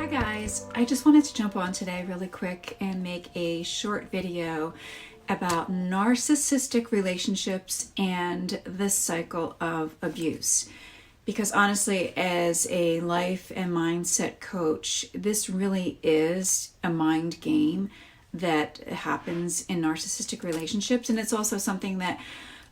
Hi guys, I just wanted to jump on today really quick and make a short video about narcissistic relationships and the cycle of abuse. Because honestly, as a life and mindset coach, this really is a mind game that happens in narcissistic relationships, and it's also something that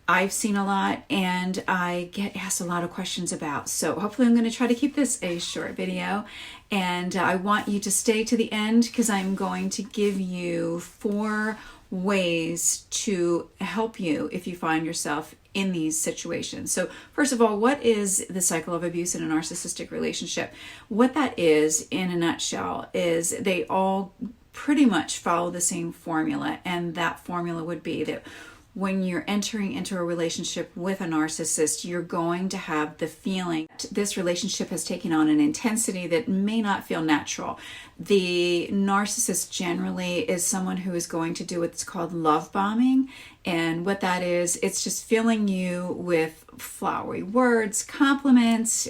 I've seen a lot and I get asked a lot of questions about. So hopefully I'm going to try to keep this a short video, and I want you to stay to the end because I'm going to give you 4 ways to help you if you find yourself in these situations. So first of all, what is the cycle of abuse in a narcissistic relationship? What that is, in a nutshell, is they all pretty much follow the same formula, and that formula would be that when you're entering into a relationship with a narcissist, you're going to have the feeling this relationship has taken on an intensity that may not feel natural. The narcissist generally is someone who is going to do what's called love bombing. And what that is, it's just filling you with flowery words, compliments,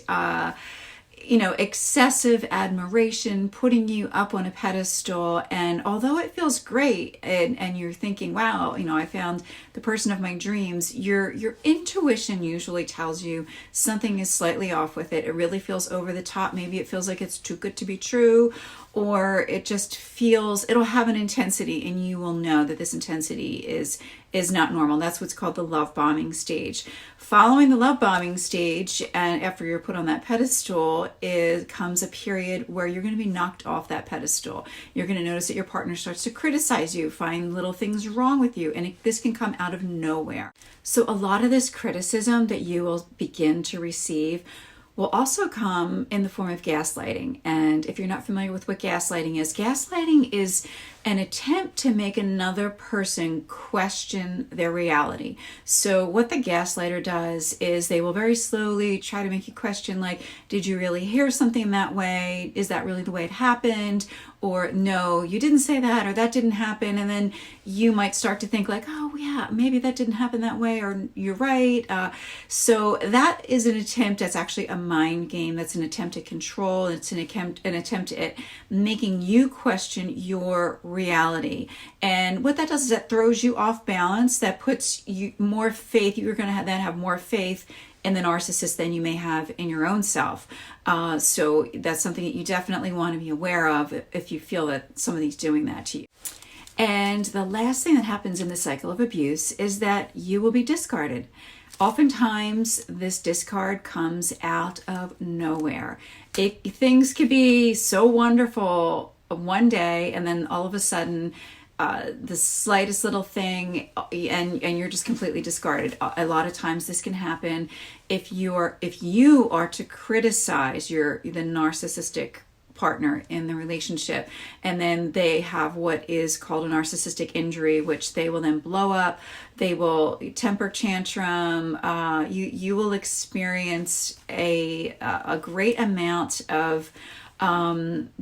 excessive admiration, putting you up on a pedestal. And although it feels great and you're thinking, wow, I found the person of my dreams, your intuition usually tells you something is slightly off with it. It really feels over the top. Maybe it feels like it's too good to be true, or it just feels, it'll have an intensity and you will know that this intensity is not normal. That's what's called the love bombing stage. Following the love bombing stage, and after you're put on that pedestal, comes a period where you're going to be knocked off that pedestal. You're going to notice that your partner starts to criticize you, find little things wrong with you, and this can come out of nowhere. So a lot of this criticism that you will begin to receive will also come in the form of gaslighting. And if you're not familiar with what gaslighting is an attempt to make another person question their reality. So what the gaslighter does is they will very slowly try to make you question, like, did you really hear something that way? Is that really the way it happened? Or no, you didn't say that, or that didn't happen. And then you might start to think like, oh yeah, maybe that didn't happen that way, or you're right. So that is an attempt, that's actually a mind game. That's an attempt at control. It's an attempt at making you question your reality. And what that does is that throws you off balance. That puts you more faith. You're going to then have more faith in the narcissist than you may have in your own self. So that's something that you definitely want to be aware of if you feel that somebody's doing that to you. And the last thing that happens in the cycle of abuse is that you will be discarded. Oftentimes, this discard comes out of nowhere. Things could be so wonderful one day, and then all of a sudden, the slightest little thing, and you're just completely discarded. A lot of times this can happen if you are to criticize the narcissistic partner in the relationship, and then they have what is called a narcissistic injury, which they will then blow up. They will temper tantrum. You will experience a great amount of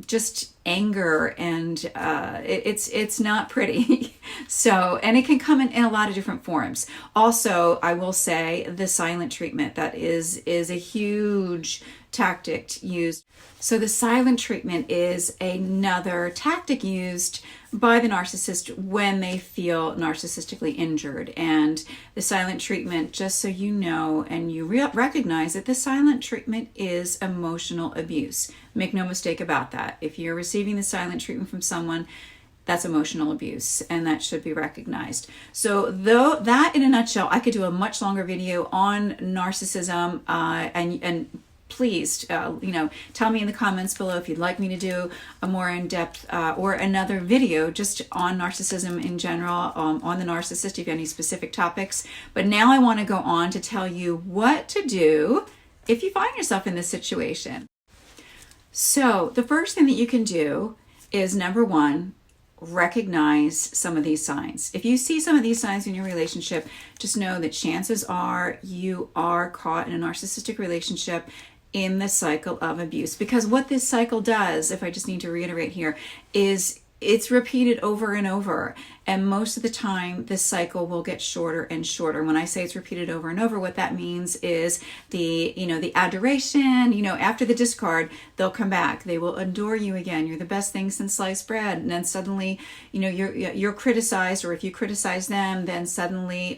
just anger, and it's not pretty. So, and it can come in a lot of different forms. Also, I will say the silent treatment, that is a huge tactic used. So the silent treatment is another tactic used by the narcissist when they feel narcissistically injured. And the silent treatment, just so you know and you recognize that the silent treatment is emotional abuse. Make no mistake about that. If you're receiving the silent treatment from someone, that's emotional abuse, and that should be recognized. So though that, in a nutshell, I could do a much longer video on narcissism, and please, tell me in the comments below if you'd like me to do a more in-depth or another video just on narcissism in general, on the narcissist, if you have any specific topics. But now I want to go on to tell you what to do if you find yourself in this situation. So the first thing that you can do is, number 1, recognize some of these signs. If you see some of these signs in your relationship, just know that chances are you are caught in a narcissistic relationship in the cycle of abuse. Because what this cycle does, if I just need to reiterate here, is it's repeated over and over. And most of the time, this cycle will get shorter and shorter. When I say it's repeated over and over, what that means is the adoration, after the discard, they'll come back. They will adore you again. You're the best thing since sliced bread. And then suddenly, you're criticized, or if you criticize them, then suddenly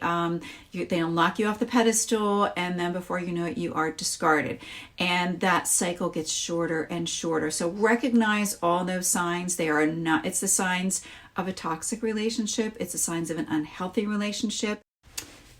they'll knock you off the pedestal, and then before you know it, you are discarded. And that cycle gets shorter and shorter. So recognize all those signs. It's the signs of a toxic relationship. It's the signs of an unhealthy relationship.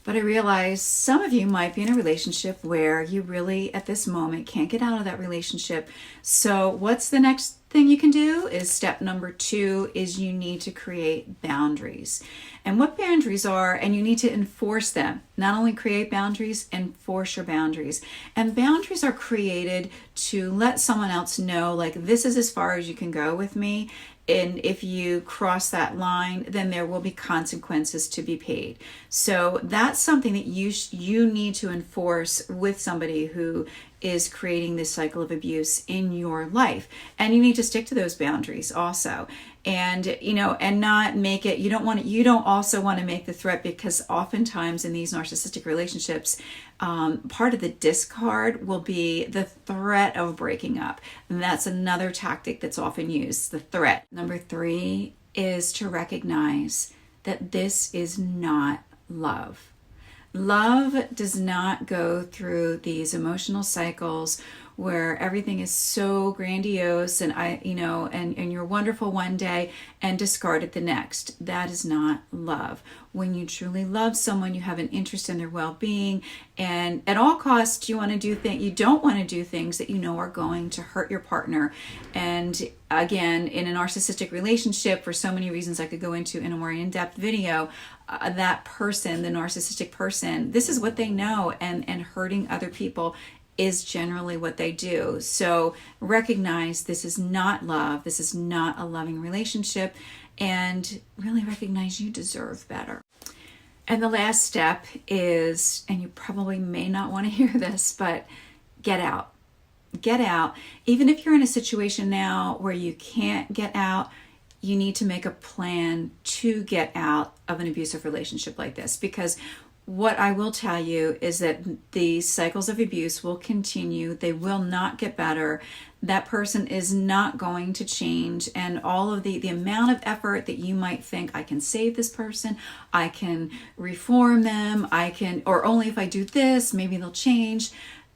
But I realize some of you might be in a relationship where you really, at this moment, can't get out of that relationship. So what's the next thing you can do? Is step number 2 is you need to create boundaries. And what boundaries are, and you need to enforce them. Not only create boundaries, enforce your boundaries. And boundaries are created to let someone else know, like, this is as far as you can go with me. And if you cross that line, then there will be consequences to be paid. So that's something that you need to enforce with somebody who is creating this cycle of abuse in your life. And you need to stick to those boundaries also. And, and not make it, you don't also want to make the threat, because oftentimes in these narcissistic relationships, part of the discard will be the threat of breaking up. And that's another tactic that's often used, the threat. Number 3 is to recognize that this is not love. Love does not go through these emotional cycles where everything is so grandiose and and you're wonderful one day and discarded the next. That is not love. When you truly love someone, you have an interest in their well-being, and at all costs you don't want to do things that are going to hurt your partner. And again, in a narcissistic relationship, for so many reasons I could go into in a more in-depth video, that person, the narcissistic person, this is what they know, and hurting other people is generally what they do. So recognize this is not love. This is not a loving relationship, and really recognize you deserve better. And the last step is, and you probably may not want to hear this, but get out. Get out. Even if you're in a situation now where you can't get out, you need to make a plan to get out of an abusive relationship like this, because what I will tell you is that these cycles of abuse will continue. They will not get better. That person is not going to change. And all of the amount of effort that you might think, I can save this person, I can reform them, or only if I do this, maybe they'll change.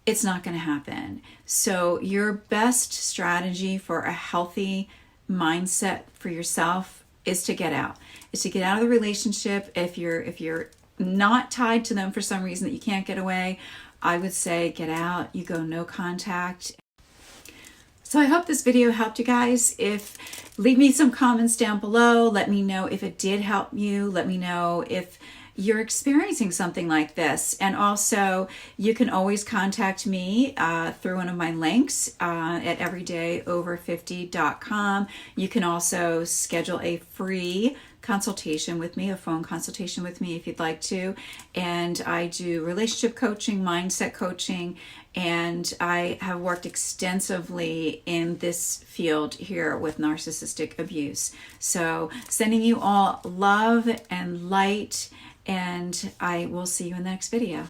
It's not going to happen. So your best strategy for a healthy mindset for yourself is to get out. Is to get out of the relationship. If you're not tied to them for some reason that you can't get away, I would say get out. You go no contact. So I hope this video helped you guys. Leave me some comments down below. Let me know if it did help you. Let me know if you're experiencing something like this. And also, you can always contact me through one of my links at everydayover50.com. You can also schedule a free consultation with me, a phone consultation with me if you'd like to. And I do relationship coaching, mindset coaching, and I have worked extensively in this field here with narcissistic abuse. So sending you all love and light, and I will see you in the next video.